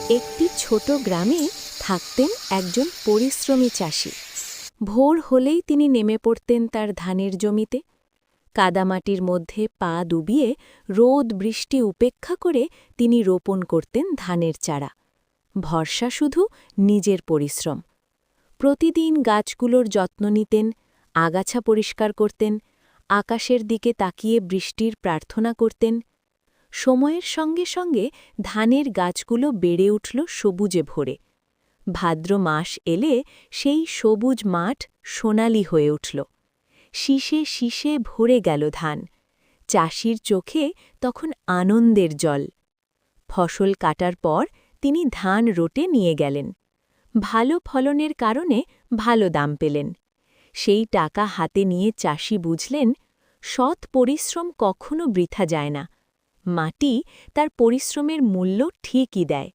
একটি ছোট গ্রামে থাকতেন একজন পরিশ্রমী চাষি। ভোর হলেই তিনি নেমে পড়তেন তার ধানের জমিতে। কাদামাটির মধ্যে পা ডুবিয়ে রোদ বৃষ্টি উপেক্ষা করে তিনি রোপণ করতেন ধানের চারা। ভরসা শুধু নিজের পরিশ্রম। প্রতিদিন গাছগুলোর যত্ন নিতেন, আগাছা পরিষ্কার করতেন, আকাশের দিকে তাকিয়ে বৃষ্টির প্রার্থনা করতেন। সময়ের সঙ্গে সঙ্গে ধানের গাছগুলো বেড়ে উঠল সবুজে ভরে। ভাদ্র মাস এলে সেই সবুজ মাঠ সোনালি হয়ে উঠল। শীষে শীষে ভরে গেল ধান। চাষির চোখে তখন আনন্দের জল। ফসল কাটার পর তিনি ধান রোটে নিয়ে গেলেন। ভালো ফলনের কারণে ভালো দাম পেলেন। সেই টাকা হাতে নিয়ে চাষি বুঝলেন, সৎ পরিশ্রম কখনো বৃথা যায় না। মাটি তার পরিশ্রমের মূল্য ঠিকই দেয়।